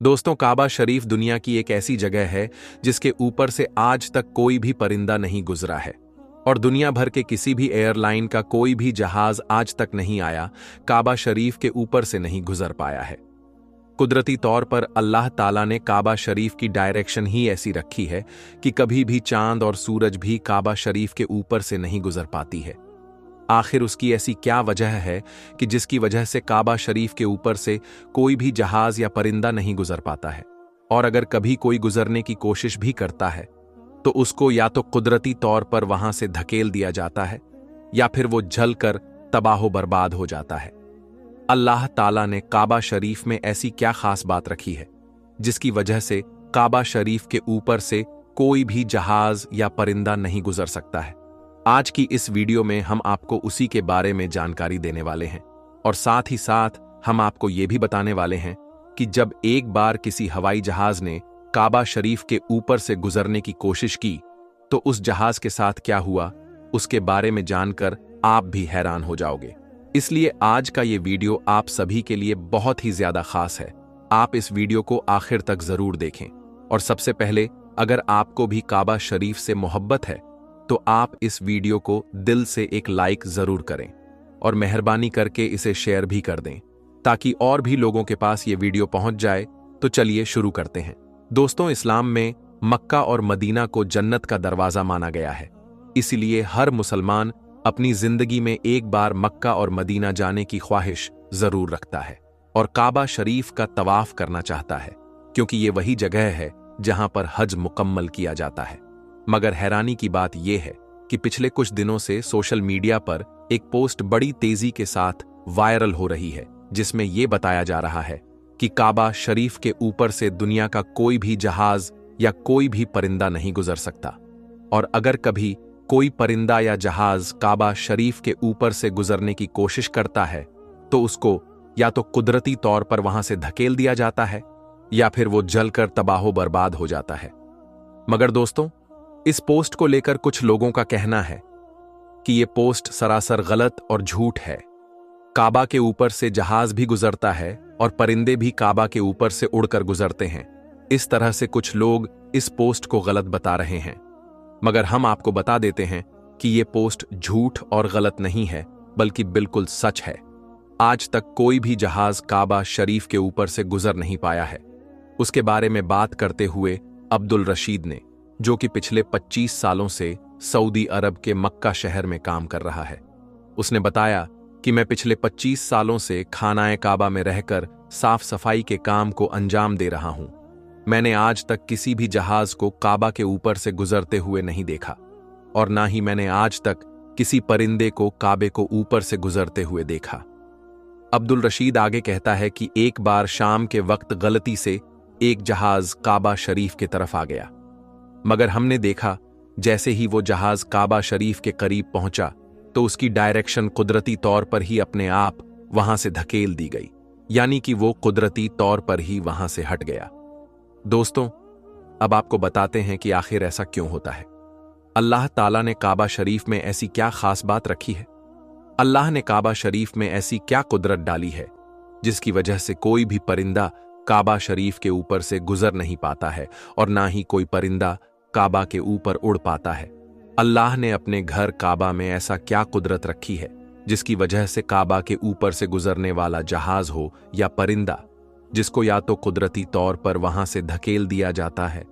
दोस्तों, काबा शरीफ दुनिया की एक ऐसी जगह है जिसके ऊपर से आज तक कोई भी परिंदा नहीं गुजरा है और दुनिया भर के किसी भी एयरलाइन का कोई भी जहाज आज तक नहीं आया, काबा शरीफ के ऊपर से नहीं गुजर पाया है। कुदरती तौर पर अल्लाह ताला ने काबा शरीफ की डायरेक्शन ही ऐसी रखी है कि कभी भी चांद और सूरज भी काबा शरीफ के ऊपर से नहीं गुजर पाती है। आखिर उसकी ऐसी क्या वजह है कि जिसकी वजह से काबा शरीफ के ऊपर से कोई भी जहाज या परिंदा नहीं गुजर पाता है, और अगर कभी कोई गुजरने की कोशिश भी करता है तो उसको या तो कुदरती तौर पर वहां से धकेल दिया जाता है या फिर वो जलकर तबाहो बर्बाद हो जाता है। अल्लाह ताला ने काबा शरीफ में ऐसी क्या खास बात रखी है जिसकी वजह से काबा शरीफ के ऊपर से कोई भी जहाज या परिंदा नहीं गुजर सकता है? आज की इस वीडियो में हम आपको उसी के बारे में जानकारी देने वाले हैं और साथ ही साथ हम आपको ये भी बताने वाले हैं कि जब एक बार किसी हवाई जहाज ने काबा शरीफ के ऊपर से गुजरने की कोशिश की तो उस जहाज के साथ क्या हुआ, उसके बारे में जानकर आप भी हैरान हो जाओगे। इसलिए आज का ये वीडियो आप सभी के लिए बहुत ही ज्यादा खास है। आप इस वीडियो को आखिर तक जरूर देखें। और सबसे पहले, अगर आपको भी काबा शरीफ से मोहब्बत है तो आप इस वीडियो को दिल से एक लाइक जरूर करें और मेहरबानी करके इसे शेयर भी कर दें ताकि और भी लोगों के पास ये वीडियो पहुंच जाए। तो चलिए शुरू करते हैं। दोस्तों, इस्लाम में मक्का और मदीना को जन्नत का दरवाजा माना गया है, इसलिए हर मुसलमान अपनी जिंदगी में एक बार मक्का और मदीना जाने की ख्वाहिश जरूर रखता है और काबा शरीफ का तवाफ करना चाहता है, क्योंकि ये वही जगह है जहां पर हज मुकम्मल किया जाता है। मगर हैरानी की बात यह है कि पिछले कुछ दिनों से सोशल मीडिया पर एक पोस्ट बड़ी तेजी के साथ वायरल हो रही है जिसमें यह बताया जा रहा है कि काबा शरीफ के ऊपर से दुनिया का कोई भी जहाज या कोई भी परिंदा नहीं गुजर सकता, और अगर कभी कोई परिंदा या जहाज काबा शरीफ के ऊपर से गुजरने की कोशिश करता है तो उसको या तो कुदरती तौर पर वहां से धकेल दिया जाता है या फिर वो जलकर तबाहो बर्बाद हो जाता है। मगर दोस्तों, इस पोस्ट को लेकर कुछ लोगों का कहना है कि यह पोस्ट सरासर गलत और झूठ है। काबा के ऊपर से जहाज भी गुजरता है और परिंदे भी काबा के ऊपर से उड़कर गुजरते हैं। इस तरह से कुछ लोग इस पोस्ट को गलत बता रहे हैं, मगर हम आपको बता देते हैं कि यह पोस्ट झूठ और गलत नहीं है, बल्कि बिल्कुल सच है। आज तक कोई भी जहाज काबा शरीफ के ऊपर से गुजर नहीं पाया है। उसके बारे में बात करते हुए अब्दुल रशीद ने, जो कि पिछले 25 सालों से सऊदी अरब के मक्का शहर में काम कर रहा है, उसने बताया कि मैं पिछले 25 सालों से खानाए काबा में रहकर साफ सफाई के काम को अंजाम दे रहा हूं। मैंने आज तक किसी भी जहाज को काबा के ऊपर से गुजरते हुए नहीं देखा और ना ही मैंने आज तक किसी परिंदे को काबे को ऊपर से गुजरते हुए देखा। अब्दुल रशीद आगे कहता है कि एक बार शाम के वक्त गलती से एक जहाज काबा शरीफ की तरफ आ गया, मगर हमने देखा जैसे ही वो जहाज काबा शरीफ के करीब पहुंचा तो उसकी डायरेक्शन कुदरती तौर पर ही अपने आप वहां से धकेल दी गई, यानी कि वो कुदरती तौर पर ही वहां से हट गया। दोस्तों, अब आपको बताते हैं कि आखिर ऐसा क्यों होता है। अल्लाह ताला ने काबा शरीफ में ऐसी क्या खास बात रखी है? अल्लाह ने काबा शरीफ में ऐसी क्या कुदरत डाली है जिसकी वजह से कोई भी परिंदा काबा शरीफ के ऊपर से गुजर नहीं पाता है और ना ही कोई परिंदा काबा के ऊपर उड़ पाता है? अल्लाह ने अपने घर काबा में ऐसा क्या कुदरत रखी है जिसकी वजह से काबा के ऊपर से गुजरने वाला जहाज हो या परिंदा, जिसको या तो कुदरती तौर पर वहां से धकेल दिया जाता है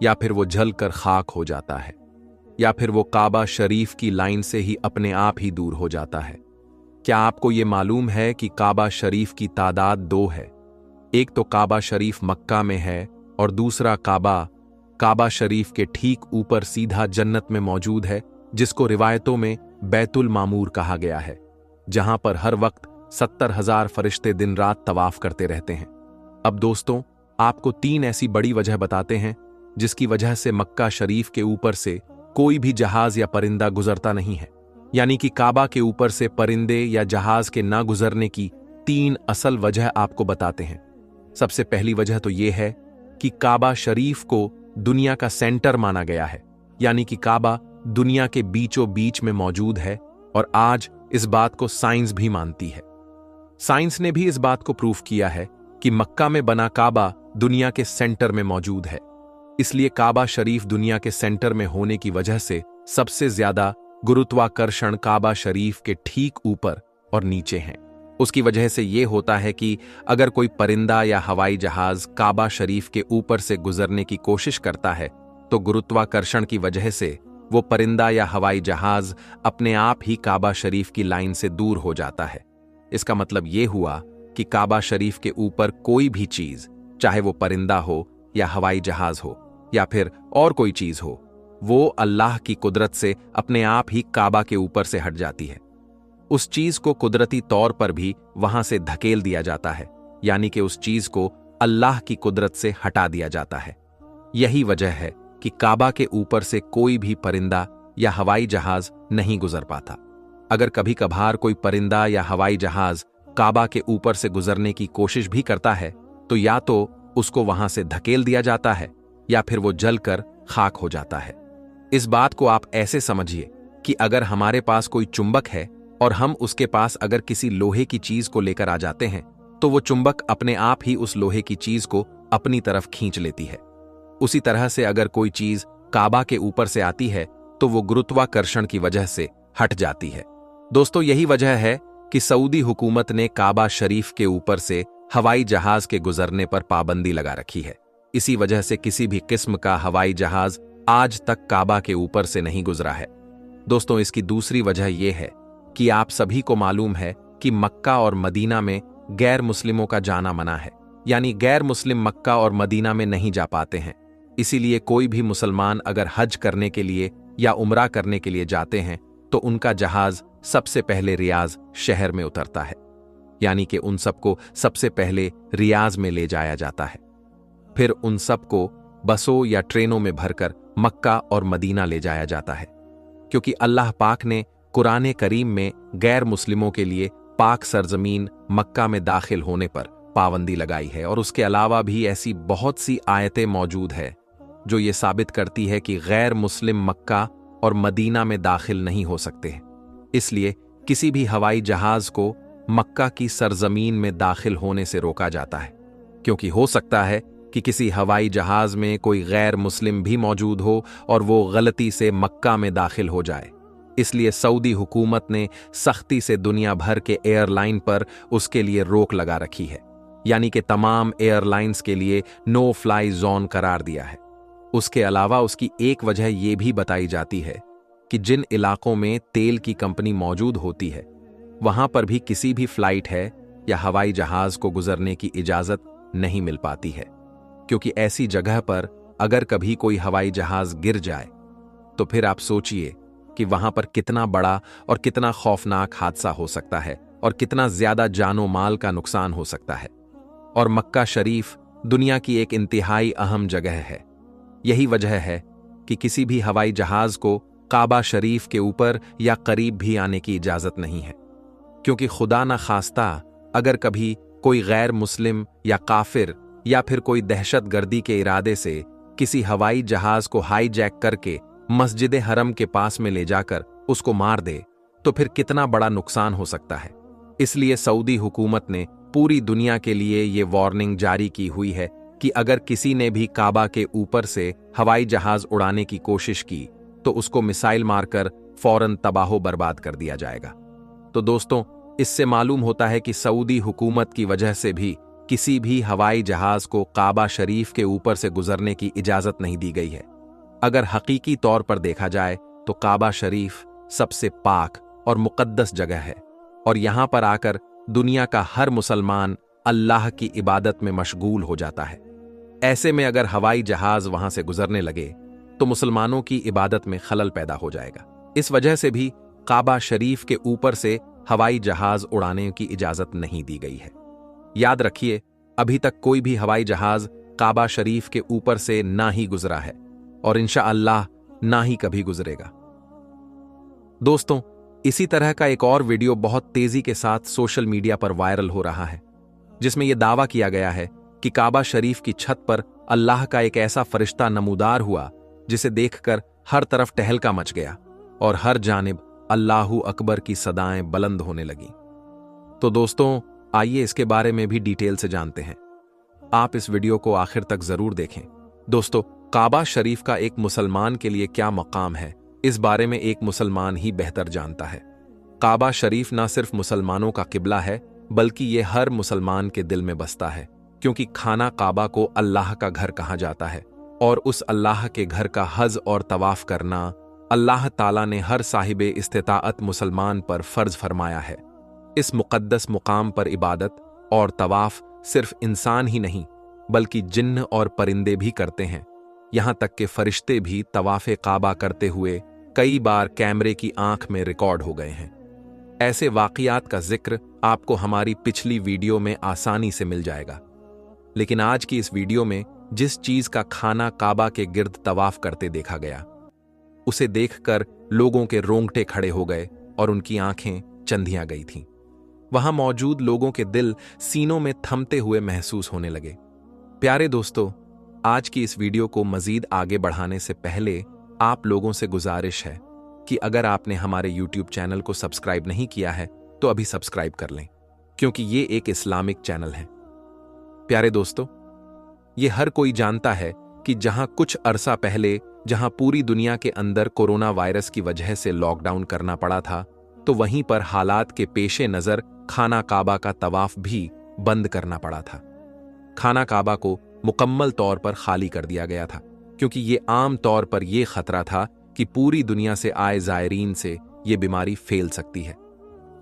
या फिर वो जलकर खाक हो जाता है या फिर वो काबा शरीफ की लाइन से ही अपने आप ही दूर हो जाता है? क्या आपको ये मालूम है कि काबा शरीफ की तादाद 2 है? एक तो काबा शरीफ मक्का में है और दूसरा काबा शरीफ के ठीक ऊपर सीधा जन्नत में मौजूद है, जिसको रिवायतों में बैतुल मामूर कहा गया है, जहां पर हर वक्त 70,000 फरिश्ते दिन रात तवाफ करते रहते हैं। अब दोस्तों, आपको 3 ऐसी बड़ी वजह बताते हैं जिसकी वजह से मक्का शरीफ के ऊपर से कोई भी जहाज या परिंदा गुजरता नहीं है, यानी कि काबा के ऊपर से परिंदे या जहाज के ना गुजरने की 3 असल वजह आपको बताते हैं। सबसे पहली वजह तो यह है कि काबा शरीफ को दुनिया का सेंटर माना गया है, यानी कि काबा दुनिया के बीचों बीच में मौजूद है और आज इस बात को साइंस भी मानती है। साइंस ने भी इस बात को प्रूफ किया है कि मक्का में बना काबा दुनिया के सेंटर में मौजूद है। इसलिए काबा शरीफ दुनिया के सेंटर में होने की वजह से सबसे ज्यादा गुरुत्वाकर्षण काबा शरीफ के ठीक ऊपर और नीचे हैं। उसकी वजह से यह होता है कि अगर कोई परिंदा या हवाई जहाज काबा शरीफ के ऊपर से गुजरने की कोशिश करता है तो गुरुत्वाकर्षण की वजह से वो परिंदा या हवाई जहाज अपने आप ही काबा शरीफ की लाइन से दूर हो जाता है। इसका मतलब यह हुआ कि काबा शरीफ के ऊपर कोई भी चीज, चाहे वो परिंदा हो या हवाई जहाज हो या फिर और कोई चीज हो, वो अल्लाह की कुदरत से अपने आप ही काबा के ऊपर से हट जाती है। उस चीज को कुदरती तौर पर भी वहां से धकेल दिया जाता है, यानी कि उस चीज को अल्लाह की कुदरत से हटा दिया जाता है। यही वजह है कि काबा के ऊपर से कोई भी परिंदा या हवाई जहाज नहीं गुजर पाता। अगर कभी कभार कोई परिंदा या हवाई जहाज काबा के ऊपर से गुजरने की कोशिश भी करता है तो या तो उसको वहां से धकेल दिया जाता है या फिर वो जलकर खाक हो जाता है। इस बात को आप ऐसे समझिए कि अगर हमारे पास कोई चुंबक है और हम उसके पास अगर किसी लोहे की चीज को लेकर आ जाते हैं तो वो चुंबक अपने आप ही उस लोहे की चीज को अपनी तरफ खींच लेती है। उसी तरह से अगर कोई चीज काबा के ऊपर से आती है तो वो गुरुत्वाकर्षण की वजह से हट जाती है। दोस्तों, यही वजह है कि सऊदी हुकूमत ने काबा शरीफ के ऊपर से हवाई जहाज के गुजरने पर पाबंदी लगा रखी है। इसी वजह से किसी भी किस्म का हवाई जहाज आज तक काबा के ऊपर से नहीं गुजरा है। दोस्तों, इसकी दूसरी वजह यह है कि आप सभी को मालूम है कि मक्का और मदीना में गैर मुस्लिमों का जाना मना है, यानी गैर मुस्लिम मक्का और मदीना में नहीं जा पाते हैं। इसीलिए कोई भी मुसलमान अगर हज करने के लिए या उम्रा करने के लिए जाते हैं तो उनका जहाज सबसे पहले रियाज शहर में उतरता है, यानी कि उन सबको सबसे पहले रियाज में ले जाया जाता है। फिर उन सबको बसों या ट्रेनों में भरकर मक्का और मदीना ले जाया जाता है, क्योंकि अल्लाह पाक ने कुरान करीम में गैर मुस्लिमों के लिए पाक सरजमीन मक्का में दाखिल होने पर पाबंदी लगाई है। और उसके अलावा भी ऐसी बहुत सी आयतें मौजूद है जो ये साबित करती है कि गैर मुस्लिम मक्का और मदीना में दाखिल नहीं हो सकते हैं। इसलिए किसी भी हवाई जहाज को मक्का की सरजमीन में दाखिल होने से रोका जाता है, क्योंकि हो सकता है कि किसी हवाई जहाज में कोई गैर मुस्लिम भी मौजूद हो और वो गलती से मक्का में दाखिल हो जाए। इसलिए सऊदी हुकूमत ने सख्ती से दुनिया भर के एयरलाइन पर उसके लिए रोक लगा रखी है, यानी कि तमाम एयरलाइंस के लिए नो फ्लाई जोन करार दिया है। उसके अलावा उसकी एक वजह यह भी बताई जाती है कि जिन इलाकों में तेल की कंपनी मौजूद होती है वहां पर भी किसी भी फ्लाइट है या हवाई जहाज को गुजरने की इजाजत नहीं मिल पाती है, क्योंकि ऐसी जगह पर अगर कभी कोई हवाई जहाज गिर जाए तो फिर आप सोचिए कि वहां पर कितना बड़ा और कितना खौफनाक हादसा हो सकता है और कितना ज्यादा जानो माल का नुकसान हो सकता है। और मक्का शरीफ दुनिया की एक इंतहाई अहम जगह है। यही वजह है कि किसी भी हवाई जहाज को काबा शरीफ के ऊपर या करीब भी आने की इजाजत नहीं है, क्योंकि खुदा न खास्ता अगर कभी कोई गैर मुस्लिम या काफिर या फिर कोई दहशत गर्दी के इरादे से किसी हवाई जहाज को हाईजैक करके मस्जिद हरम के पास में ले जाकर उसको मार दे तो फिर कितना बड़ा नुकसान हो सकता है। इसलिए सऊदी हुकूमत ने पूरी दुनिया के लिए ये वार्निंग जारी की हुई है कि अगर किसी ने भी काबा के ऊपर से हवाई जहाज उड़ाने की कोशिश की तो उसको मिसाइल मारकर फौरन तबाहो बर्बाद कर दिया जाएगा। तो दोस्तों, इससे मालूम होता है कि सऊदी हुकूमत की वजह से भी किसी भी हवाई जहाज को काबा शरीफ के ऊपर से गुजरने की इजाजत नहीं दी गई है। अगर हकीकी तौर पर देखा जाए तो काबा शरीफ सबसे पाक और मुकद्दस जगह है और यहां पर आकर दुनिया का हर मुसलमान अल्लाह की इबादत में मशगूल हो जाता है। ऐसे में अगर हवाई जहाज वहां से गुजरने लगे तो मुसलमानों की इबादत में खलल पैदा हो जाएगा। इस वजह से भी काबा शरीफ के ऊपर से हवाई जहाज उड़ाने की इजाजत नहीं दी गई है। याद रखिए, अभी तक कोई भी हवाई जहाज काबा शरीफ के ऊपर से ना ही गुजरा है और इंशाअल्लाह ना ही कभी गुजरेगा। दोस्तों, इसी तरह का एक और वीडियो बहुत तेजी के साथ सोशल मीडिया पर वायरल हो रहा है, जिसमें यह दावा किया गया है कि काबा शरीफ की छत पर अल्लाह का एक ऐसा फरिश्ता नमूदार हुआ जिसे देखकर हर तरफ टहलका मच गया और हर जानिब अल्लाहू अकबर की सदाएं बुलंद होने लगीं। तो दोस्तों, आइए इसके बारे में भी डिटेल से जानते हैं। आप इस वीडियो को आखिर तक जरूर देखें। दोस्तों, काबा शरीफ का एक मुसलमान के लिए क्या मकाम है, इस बारे में एक मुसलमान ही बेहतर जानता है। काबा शरीफ न सिर्फ मुसलमानों का किबला है, बल्कि ये हर मुसलमान के दिल में बसता है, क्योंकि खाना काबा को अल्लाह का घर कहा जाता है और उस अल्लाह के घर का हज और तवाफ करना अल्लाह ताला ने हर साहिबे इस्तिताअत मुसलमान पर फर्ज फरमाया है। इस मुक़द्दस मुकाम पर इबादत और तवाफ सिर्फ इंसान ही नहीं, बल्कि जिन्न और परिंदे भी करते हैं। यहाँ तक कि फरिश्ते भी तवाफ़े काबा करते हुए कई बार कैमरे की आंख में रिकॉर्ड हो गए हैं। ऐसे वाक़ियात का जिक्र आपको हमारी पिछली वीडियो में आसानी से मिल जाएगा। लेकिन आज की इस वीडियो में जिस चीज का खाना काबा के गिर्द तवाफ करते देखा गया, उसे देखकर लोगों के रोंगटे खड़े हो गए और उनकी आंखें चंधियां गई थीं। वहां मौजूद लोगों के दिल सीनों में थमते हुए महसूस होने लगे। प्यारे दोस्तों, आज की इस वीडियो को मजीद आगे बढ़ाने से पहले आप लोगों से गुजारिश है कि अगर आपने हमारे YouTube चैनल को सब्सक्राइब नहीं किया है तो अभी सब्सक्राइब कर लें, क्योंकि ये एक इस्लामिक चैनल है। प्यारे दोस्तों, ये हर कोई जानता है कि जहां कुछ अरसा पहले जहां पूरी दुनिया के अंदर कोरोना वायरस की वजह से लॉकडाउन करना पड़ा था, तो वहीं पर हालात के पेशे नजर खाना काबा का तवाफ भी बंद करना पड़ा था। खाना काबा को मुकम्मल तौर पर खाली कर दिया गया था, क्योंकि ये आम तौर पर यह खतरा था कि पूरी दुनिया से आए जायरीन से ये बीमारी फैल सकती है।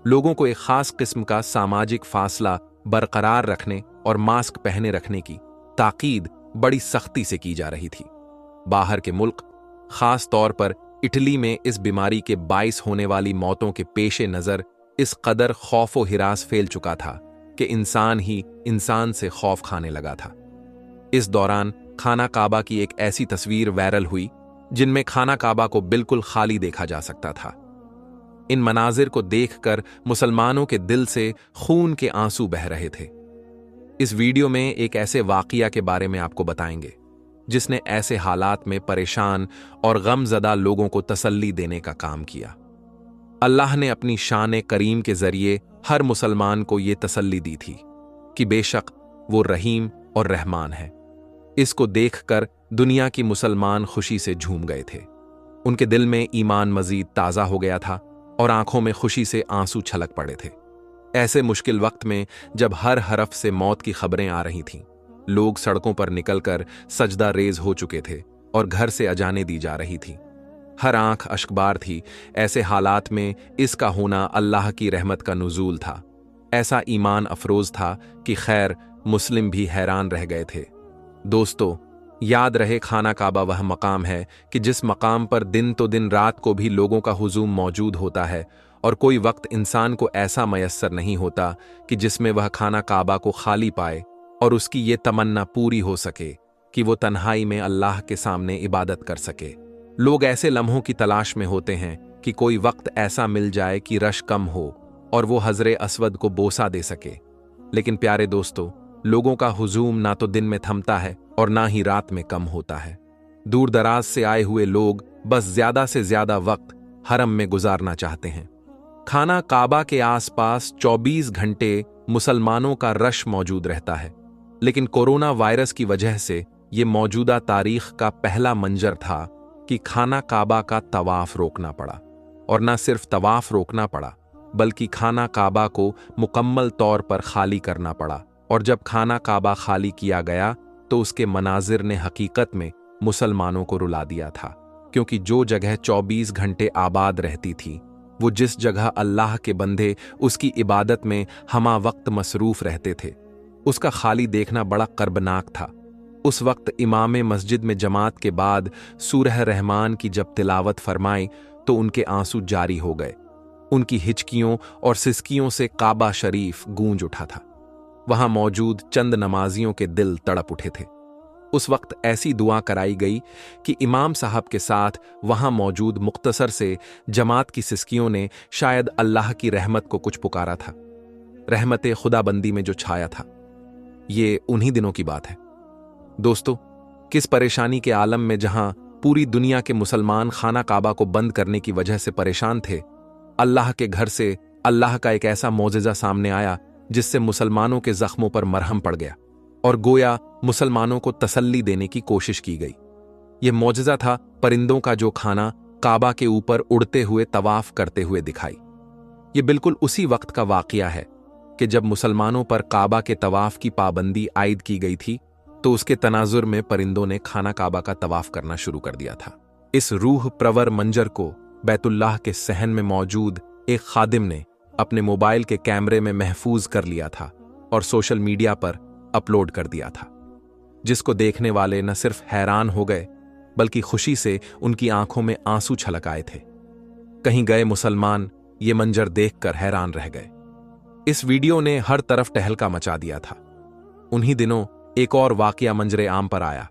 लोगों को एक खास किस्म का सामाजिक फासला बरकरार रखने और मास्क पहने रखने की ताकीद बड़ी सख्ती से की जा रही थी। बाहर के मुल्क, खास तौर पर इटली में इस बीमारी के बाइस होने वाली मौतों के पेशे नजर इस कदर खौफ व हिरास फैल चुका था कि इंसान ही इंसान से खौफ खाने लगा था। इस दौरान खाना काबा की एक ऐसी तस्वीर वायरल हुई जिनमें खाना काबा को बिल्कुल खाली देखा जा सकता था। इन मनाजिर को देखकर मुसलमानों के दिल से खून के आंसू बह रहे थे। इस वीडियो में एक ऐसे वाक़िया के बारे में आपको बताएंगे जिसने ऐसे हालात में परेशान और गमज़दा लोगों को तसल्ली देने का काम किया। अल्लाह ने अपनी शान करीम के जरिए हर मुसलमान को ये तसल्ली दी थी कि बेशक वो रहीम और रहमान है। इसको देखकर दुनिया की मुसलमान खुशी से झूम गए थे। उनके दिल में ईमान मजीद ताज़ा हो गया था और आंखों में खुशी से आंसू छलक पड़े थे। ऐसे मुश्किल वक्त में जब हर हरफ से मौत की खबरें आ रही थीं, लोग सड़कों पर निकलकर सजदा रेज हो चुके थे और घर से अजाने दी जा रही थी। हर आंख अश्कबार थी। ऐसे हालात में इसका होना अल्लाह की रहमत का नुज़ूल था। ऐसा ईमान अफरोज था कि खैर मुस्लिम भी हैरान रह गए थे। दोस्तों, याद रहे, खाना काबा वह मकाम है कि जिस मकाम पर दिन तो दिन रात को भी लोगों का हुजूम मौजूद होता है, और कोई वक्त इंसान को ऐसा मयस्सर नहीं होता कि जिसमें वह खाना काबा को खाली पाए और उसकी ये तमन्ना पूरी हो सके कि वो तन्हाई में अल्लाह के सामने इबादत कर सके। लोग ऐसे लम्हों की तलाश में होते हैं कि कोई वक्त ऐसा मिल जाए कि रश कम हो और वो हजरे अस्वद को बोसा दे सके। लेकिन प्यारे दोस्तों, लोगों का हुजूम ना तो दिन में थमता है और ना ही रात में कम होता है। दूर दराज से आए हुए लोग बस ज्यादा से ज्यादा वक्त हरम में गुजारना चाहते हैं। खाना काबा के आसपास 24 घंटे मुसलमानों का रश मौजूद रहता है, लेकिन कोरोना वायरस की वजह से ये मौजूदा तारीख का पहला मंजर था कि खाना काबा का तवाफ रोकना पड़ा। और न सिर्फ तवाफ रोकना पड़ा, बल्कि खाना काबा को मुकम्मल तौर पर खाली करना पड़ा। और जब खाना काबा खाली किया गया तो उसके मनाजिर ने हकीकत में मुसलमानों को रुला दिया था, क्योंकि जो जगह 24 घंटे आबाद रहती थी, वो जिस जगह अल्लाह के बंदे उसकी इबादत में हमा वक्त मसरूफ रहते थे, उसका खाली देखना बड़ा कर्बनाक था। उस वक्त इमाम मस्जिद में जमात के बाद सूरह रहमान की जब तिलावत फरमाई तो उनके आंसू जारी हो गए। उनकी हिचकियों और सिसकियों से काबा शरीफ गूंज उठा था। वहां मौजूद चंद नमाजियों के दिल तड़प उठे थे। उस वक्त ऐसी दुआ कराई गई कि इमाम साहब के साथ वहां मौजूद मुख्तसर से जमात की सिसकियों ने शायद अल्लाह की रहमत को कुछ पुकारा था। रहमत खुदाबंदी में जो छाया था, ये उन्हीं दिनों की बात है। दोस्तों, किस परेशानी के आलम में जहां पूरी दुनिया के मुसलमान खाना काबा को बंद करने की वजह से परेशान थे, अल्लाह के घर से अल्लाह का एक ऐसा मौजज़ा सामने आया जिससे मुसलमानों के जख्मों पर मरहम पड़ गया। और गोया मुसलमानों को तसल्ली देने की कोशिश की गई। यह मौजज़ा था परिंदों का जो खाना काबा के ऊपर उड़ते हुए तवाफ करते हुए दिखाई। ये बिल्कुल उसी वक्त का वाक़या है कि जब मुसलमानों पर काबा के तवाफ की पाबंदी आयद की गई थी, तो उसके तनाजुर में परिंदों ने खाना काबा का तवाफ करना शुरू कर दिया था। इस रूह प्रवर मंजर को बैतुल्लाह के सहन में मौजूद एक खादिम ने अपने मोबाइल के कैमरे में महफूज कर लिया था और सोशल मीडिया पर अपलोड कर दिया था, जिसको देखने वाले न सिर्फ हैरान हो गए बल्कि खुशी से उनकी आंखों में आंसू छलक आए थे। कहीं गए मुसलमान ये मंजर देखकर हैरान रह गए। इस वीडियो ने हर तरफ टहलका मचा दिया था। उन्हीं दिनों एक और वाकया मंजरे आम पर आया,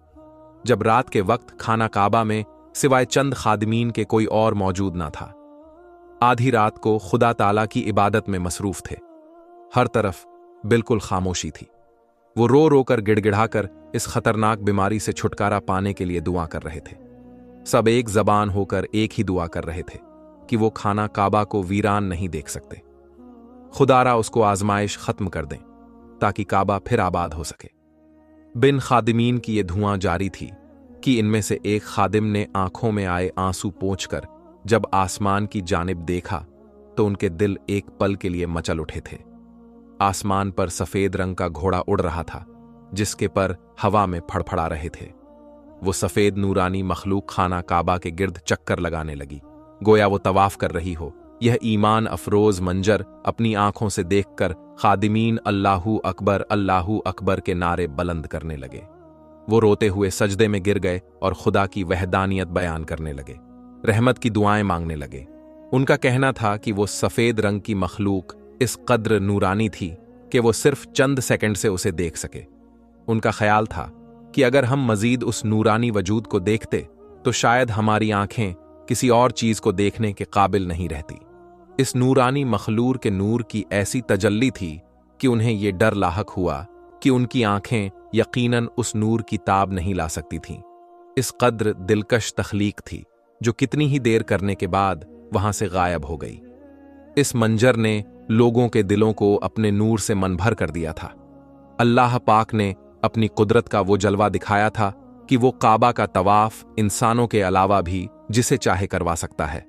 जब रात के वक्त खाना काबा में सिवाय चंद खादिमीन के कोई और मौजूद ना था। आधी रात को खुदा ताला की इबादत में मसरूफ थे। हर तरफ बिल्कुल खामोशी थी। वो रो रो कर गिड़गिड़ाकर इस खतरनाक बीमारी से छुटकारा पाने के लिए दुआ कर रहे थे। सब एक जबान होकर एक ही दुआ कर रहे थे कि वो खाना काबा को वीरान नहीं देख सकते। खुदारा उसको आजमाइश खत्म कर दें ताकि काबा फिर आबाद हो सके। बिन खादिमीन की ये धुआं जारी थी कि इनमें से एक खादिम ने आंखों में आए आंसू पोंछकर जब आसमान की जानिब देखा तो उनके दिल एक पल के लिए मचल उठे थे। आसमान पर सफेद रंग का घोड़ा उड़ रहा था, जिसके पर हवा में फड़फड़ा रहे थे। वो सफेद नूरानी मखलूक खाना काबा के गिर्द चक्कर लगाने लगी, गोया वो तवाफ कर रही हो। यह ईमान अफरोज मंजर अपनी आंखों से देखकर खादिमीन अल्लाहू अकबर के नारे बुलंद करने लगे। वो रोते हुए सजदे में गिर गए और खुदा की वहदानियत बयान करने लगे, रहमत की दुआएं मांगने लगे। उनका कहना था कि वो सफेद रंग की मखलूक इस कद्र नूरानी थी कि वो सिर्फ चंद सेकंड से उसे देख सके। उनका ख्याल था कि अगर हम मजीद उस नूरानी वजूद को देखते तो शायद हमारी आंखें किसी और चीज को देखने के काबिल नहीं रहती। इस नूरानी मखलूर के नूर की ऐसी तजल्ली थी कि उन्हें ये डर लाहक हुआ कि उनकी आंखें यकीनन उस नूर की ताब नहीं ला सकती थीं। इस कद्र दिलकश तख्लीक थी जो कितनी ही देर करने के बाद वहां से गायब हो गई। इस मंजर ने लोगों के दिलों को अपने नूर से मनभर कर दिया था। अल्लाह पाक ने अपनी कुदरत का वो जलवा दिखाया था कि वो काबा का तवाफ इंसानों के अलावा भी जिसे चाहे करवा सकता है।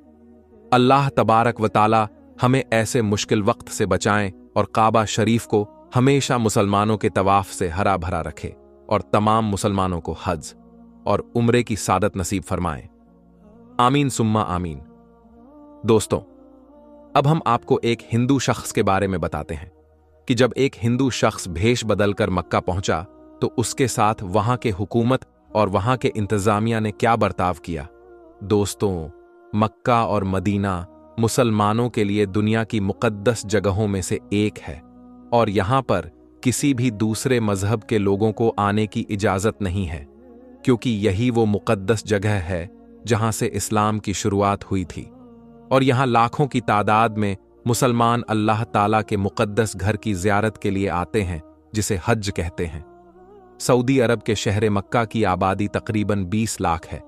अल्लाह तबारक व ताला हमें ऐसे मुश्किल वक्त से बचाएं और काबा शरीफ को हमेशा मुसलमानों के तवाफ से हरा भरा रखे और तमाम मुसलमानों को हज और उम्रे की सादत नसीब फरमाएं। आमीन सुम्मा आमीन। दोस्तों, अब हम आपको एक हिंदू शख्स के बारे में बताते हैं कि जब एक हिंदू शख्स भेष बदलकर मक्का पहुंचा तो उसके साथ वहां के हुकूमत और वहां के इंतजामिया ने क्या बर्ताव किया। दोस्तों, मक्का और मदीना मुसलमानों के लिए दुनिया की मुक़द्दस जगहों में से एक है और यहां पर किसी भी दूसरे मजहब के लोगों को आने की इजाज़त नहीं है, क्योंकि यही वो मुक़द्दस जगह है जहां से इस्लाम की शुरुआत हुई थी। और यहां लाखों की तादाद में मुसलमान अल्लाह ताला के मुक़द्दस घर की ज़ियारत के लिए आते हैं, जिसे हज कहते हैं। सऊदी अरब के शहर मक्का की आबादी तकरीबन 20 लाख है,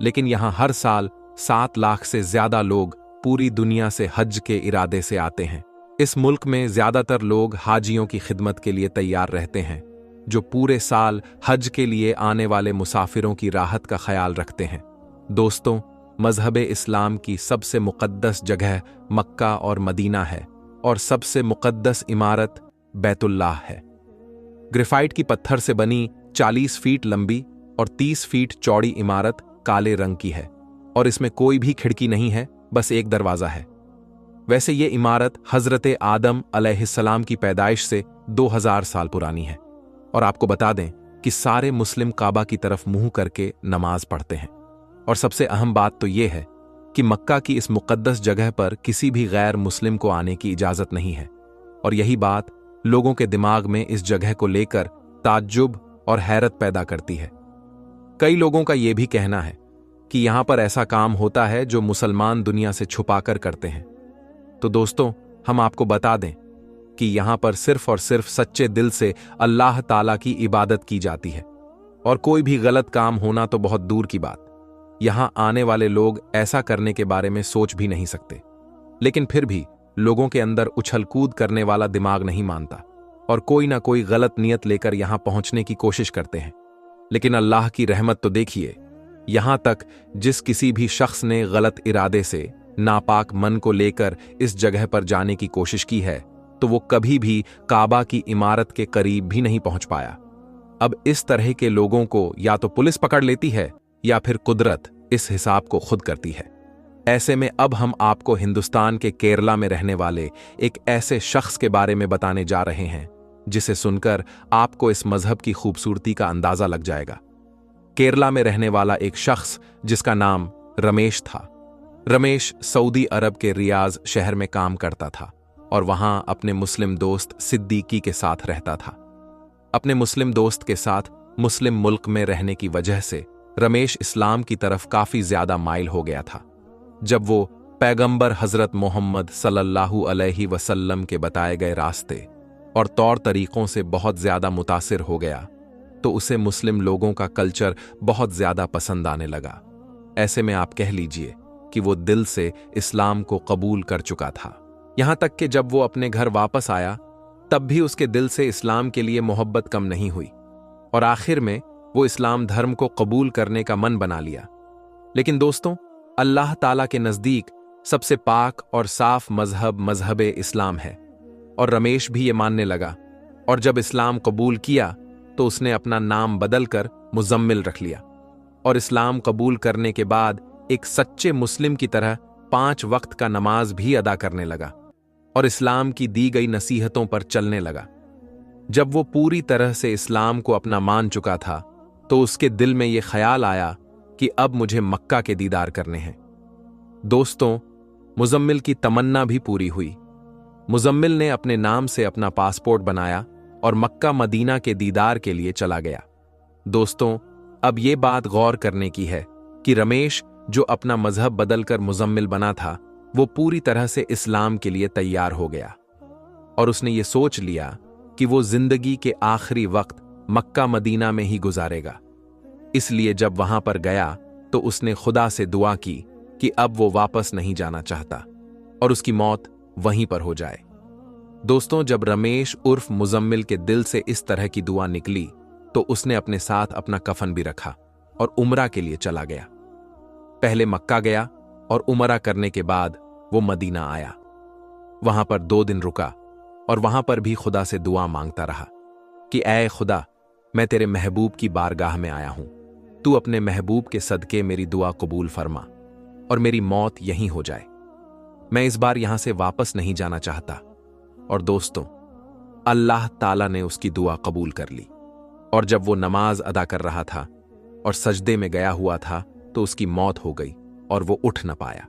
लेकिन यहां हर साल 7 लाख से ज्यादा लोग पूरी दुनिया से हज के इरादे से आते हैं। इस मुल्क में ज्यादातर लोग हाजियों की खिदमत के लिए तैयार रहते हैं, जो पूरे साल हज के लिए आने वाले मुसाफिरों की राहत का ख्याल रखते हैं। दोस्तों, मजहब इस्लाम की सबसे मुक़द्दस जगह मक्का और मदीना है और सबसे मुक़द्दस इमारत बैतुल्लाह है। ग्रेफाइट की पत्थर से बनी 40 फीट लंबी और 30 फीट चौड़ी इमारत काले रंग की है और इसमें कोई भी खिड़की नहीं है, बस एक दरवाजा है। वैसे ये इमारत हजरत आदम अलैहिस्सलाम की पैदाइश से 2000 साल पुरानी है। और आपको बता दें कि सारे मुस्लिम काबा की तरफ मुंह करके नमाज पढ़ते हैं। और सबसे अहम बात तो ये है कि मक्का की इस मुक़द्दस जगह पर किसी भी गैर मुस्लिम को आने की इजाज़त नहीं है। और यही बात लोगों के दिमाग में इस जगह को लेकर ताज्जुब और हैरत पैदा करती है। कई लोगों का यह भी कहना है कि यहां पर ऐसा काम होता है जो मुसलमान दुनिया से छुपाकर करते हैं। तो दोस्तों, हम आपको बता दें कि यहां पर सिर्फ और सिर्फ सच्चे दिल से अल्लाह ताला की इबादत की जाती है और कोई भी गलत काम होना तो बहुत दूर की बात। यहां आने वाले लोग ऐसा करने के बारे में सोच भी नहीं सकते, लेकिन फिर भी लोगों के अंदर उछल कूद करने वाला दिमाग नहीं मानता और कोई ना कोई गलत नियत लेकर यहां पहुंचने की कोशिश करते हैं। लेकिन अल्लाह की रहमत तो देखिए, यहां तक जिस किसी भी शख्स ने गलत इरादे से नापाक मन को लेकर इस जगह पर जाने की कोशिश की है तो वो कभी भी काबा की इमारत के करीब भी नहीं पहुंच पाया। अब इस तरह के लोगों को या तो पुलिस पकड़ लेती है या फिर कुदरत इस हिसाब को खुद करती है। ऐसे में अब हम आपको हिंदुस्तान के केरला में रहने वाले एक ऐसे शख्स के बारे में बताने जा रहे हैं जिसे सुनकर आपको इस मजहब की खूबसूरती का अंदाजा लग जाएगा। केरला में रहने वाला एक शख्स जिसका नाम रमेश था। रमेश सऊदी अरब के रियाज शहर में काम करता था और वहां अपने मुस्लिम दोस्त सिद्दीकी के साथ रहता था। अपने मुस्लिम दोस्त के साथ मुस्लिम मुल्क में रहने की वजह से रमेश इस्लाम की तरफ काफी ज्यादा माइल हो गया था। जब वो पैगंबर हजरत मोहम्मद सल्लल्लाहु अलैहि वसल्लम के बताए गए रास्ते और तौर तरीकों से बहुत ज्यादा मुतासिर हो गया तो उसे मुस्लिम लोगों का कल्चर बहुत ज्यादा पसंद आने लगा। ऐसे में आप कह लीजिए कि वो दिल से इस्लाम को कबूल कर चुका था। यहां तक कि जब वो अपने घर वापस आया तब भी उसके दिल से इस्लाम के लिए मोहब्बत कम नहीं हुई और आखिर में वो इस्लाम धर्म को कबूल करने का मन बना लिया। लेकिन दोस्तों, अल्लाह ताला के नजदीक सबसे पाक और साफ मजहब इस्लाम है और रमेश भी ये मानने लगा। और जब इस्लाम कबूल किया तो उसने अपना नाम बदलकर मुजम्मिल रख लिया और इस्लाम कबूल करने के बाद एक सच्चे मुस्लिम की तरह 5 वक्त का नमाज भी अदा करने लगा और इस्लाम की दी गई नसीहतों पर चलने लगा। जब वो पूरी तरह से इस्लाम को अपना मान चुका था तो उसके दिल में ये ख्याल आया कि अब मुझे मक्का के दीदार करने हैं। दोस्तों, मुजम्मिल की तमन्ना भी पूरी हुई। मुजम्मिल ने अपने नाम से अपना पासपोर्ट बनाया और मक्का मदीना के दीदार के लिए चला गया। दोस्तों, अब ये बात गौर करने की है कि रमेश जो अपना मजहब बदलकर मुजम्मिल बना था वो पूरी तरह से इस्लाम के लिए तैयार हो गया और उसने ये सोच लिया कि वो जिंदगी के आखिरी वक्त मक्का मदीना में ही गुजारेगा। इसलिए जब वहां पर गया तो उसने खुदा से दुआ की कि अब वो वापस नहीं जाना चाहता और उसकी मौत वहीं पर हो जाए। दोस्तों, जब रमेश उर्फ मुजम्मिल के दिल से इस तरह की दुआ निकली तो उसने अपने साथ अपना कफन भी रखा और उम्रा के लिए चला गया। पहले मक्का गया और उम्रा करने के बाद वो मदीना आया। वहां पर 2 दिन रुका और वहां पर भी खुदा से दुआ मांगता रहा कि ऐ खुदा, मैं तेरे महबूब की बारगाह में आया हूं, तू अपने महबूब के सदके मेरी दुआ कबूल फरमा और मेरी मौत यहीं हो जाए। मैं इस बार यहां से वापस नहीं जाना चाहता। और दोस्तों, अल्लाह ताला ने उसकी दुआ कबूल कर ली और जब वो नमाज अदा कर रहा था और सजदे में गया हुआ था तो उसकी मौत हो गई और वो उठ न पाया।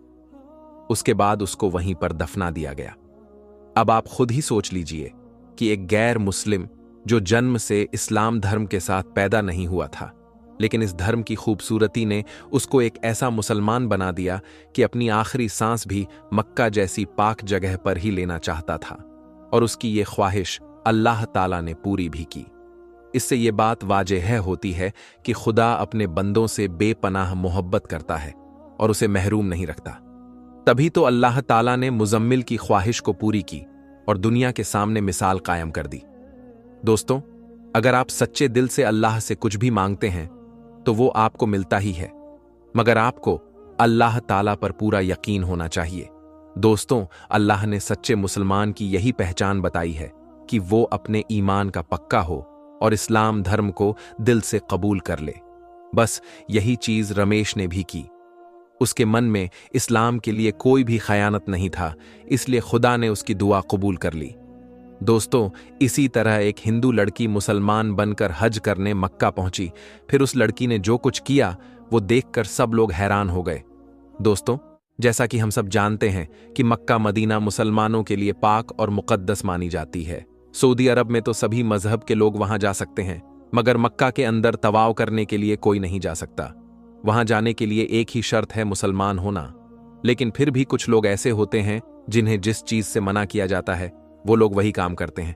उसके बाद उसको वहीं पर दफना दिया गया। अब आप खुद ही सोच लीजिए कि एक गैर मुस्लिम जो जन्म से इस्लाम धर्म के साथ पैदा नहीं हुआ था, लेकिन इस धर्म की खूबसूरती ने उसको एक ऐसा मुसलमान बना दिया कि अपनी आखिरी सांस भी मक्का जैसी पाक जगह पर ही लेना चाहता था और उसकी ये ख्वाहिश अल्लाह ताला ने पूरी भी की। इससे ये बात वाज़ेह होती है कि खुदा अपने बंदों से बेपनाह मोहब्बत करता है और उसे महरूम नहीं रखता। तभी तो अल्लाह ताला ने मुजम्मिल की ख्वाहिश को पूरी की और दुनिया के सामने मिसाल कायम कर दी। दोस्तों, अगर आप सच्चे दिल से अल्लाह से कुछ भी मांगते हैं तो वो आपको मिलता ही है, मगर आपको अल्लाह ताला पर पूरा यकीन होना चाहिए। दोस्तों, अल्लाह ने सच्चे मुसलमान की यही पहचान बताई है कि वो अपने ईमान का पक्का हो और इस्लाम धर्म को दिल से कबूल कर ले। बस यही चीज रमेश ने भी की। उसके मन में इस्लाम के लिए कोई भी खयानत नहीं था, इसलिए खुदा ने उसकी दुआ कबूल कर ली। दोस्तों, इसी तरह एक हिंदू लड़की मुसलमान बनकर हज करने मक्का पहुंची। फिर उस लड़की ने जो कुछ किया वो देखकर सब लोग हैरान हो गए। दोस्तों, जैसा कि हम सब जानते हैं कि मक्का मदीना मुसलमानों के लिए पाक और मुकद्दस मानी जाती है। सऊदी अरब में तो सभी मजहब के लोग वहां जा सकते हैं, मगर मक्का के अंदर तवाव करने के लिए कोई नहीं जा सकता। वहां जाने के लिए एक ही शर्त है, मुसलमान होना। लेकिन फिर भी कुछ लोग ऐसे होते हैं जिन्हें जिस चीज से मना किया जाता है वो लोग वही काम करते हैं,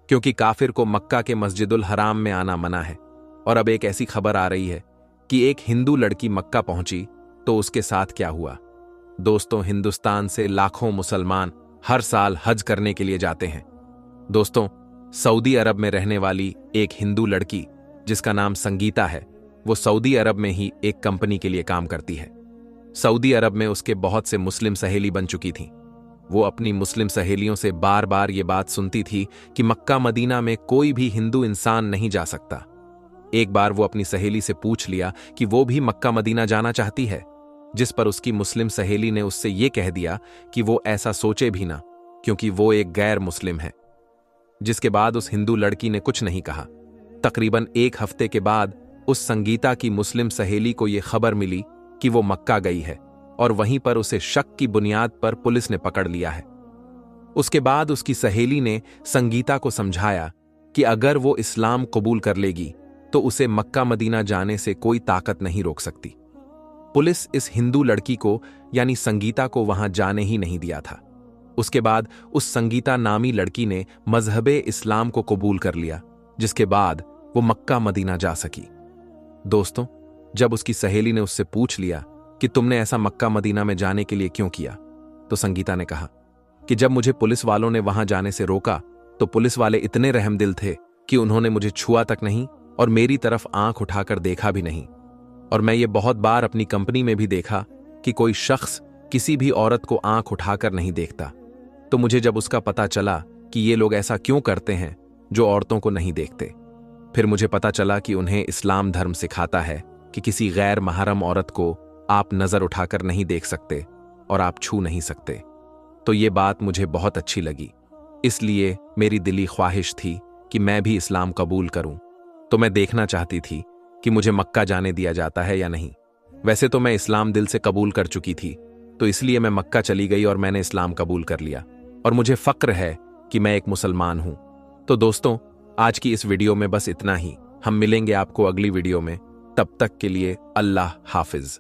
क्योंकि काफिर को मक्का के मस्जिदुल हराम में आना मना है। और अब एक ऐसी खबर आ रही है कि एक हिंदू लड़की मक्का पहुंची तो उसके साथ क्या हुआ। दोस्तों, हिंदुस्तान से लाखों मुसलमान हर साल हज करने के लिए जाते हैं। दोस्तों, सऊदी अरब में रहने वाली एक हिंदू लड़की जिसका नाम संगीता है, वो सऊदी अरब में ही एक कंपनी के लिए काम करती है। सऊदी अरब में उसके बहुत से मुस्लिम सहेली बन चुकी थीं। वो अपनी मुस्लिम सहेलियों से बार बार ये बात सुनती थी कि मक्का मदीना में कोई भी हिंदू इंसान नहीं जा सकता। एक बार वो अपनी सहेली से पूछ लिया कि वो भी मक्का मदीना जाना चाहती है, जिस पर उसकी मुस्लिम सहेली ने उससे ये कह दिया कि वो ऐसा सोचे भी ना, क्योंकि वो एक गैर मुस्लिम है। जिसके बाद उस हिंदू लड़की ने कुछ नहीं कहा। तकरीबन एक हफ्ते के बाद उस संगीता की मुस्लिम सहेली को यह खबर मिली कि वो मक्का गई है और वहीं पर उसे शक की बुनियाद पर पुलिस ने पकड़ लिया है। उसके बाद उसकी सहेली ने संगीता को समझाया कि अगर वो इस्लाम कबूल कर लेगी तो उसे मक्का मदीना जाने से कोई ताकत नहीं रोक सकती। पुलिस इस हिंदू लड़की को यानी संगीता को वहां जाने ही नहीं दिया था। उसके बाद उस संगीता नामी लड़की ने मजहबे इस्लाम को कबूल कर लिया, जिसके बाद वो मक्का मदीना जा सकी। दोस्तों, जब उसकी सहेली ने उससे पूछ लिया कि तुमने ऐसा मक्का मदीना में जाने के लिए क्यों किया, तो संगीता ने कहा कि जब मुझे पुलिस वालों ने वहां जाने से रोका तो पुलिस वाले इतने रहमदिल थे कि उन्होंने मुझे छुआ तक नहीं और मेरी तरफ आंख उठाकर देखा भी नहीं। और मैं ये बहुत बार अपनी कंपनी में भी देखा कि कोई शख्स किसी भी औरत को आंख उठाकर नहीं देखता। तो मुझे जब उसका पता चला कि ये लोग ऐसा क्यों करते हैं जो औरतों को नहीं देखते, फिर मुझे पता चला कि उन्हें इस्लाम धर्म सिखाता है कि किसी गैर महरम औरत को आप नजर उठाकर नहीं देख सकते और आप छू नहीं सकते। तो ये बात मुझे बहुत अच्छी लगी, इसलिए मेरी दिली ख्वाहिश थी कि मैं भी इस्लाम कबूल करूं। तो मैं देखना चाहती थी कि मुझे मक्का जाने दिया जाता है या नहीं। वैसे तो मैं इस्लाम दिल से कबूल कर चुकी थी, तो इसलिए मैं मक्का चली गई और मैंने इस्लाम कबूल कर लिया और मुझे फक्र है कि मैं एक मुसलमान हूं। तो दोस्तों, आज की इस वीडियो में बस इतना ही। हम मिलेंगे आपको अगली वीडियो में। तब तक के लिए अल्लाह हाफिज।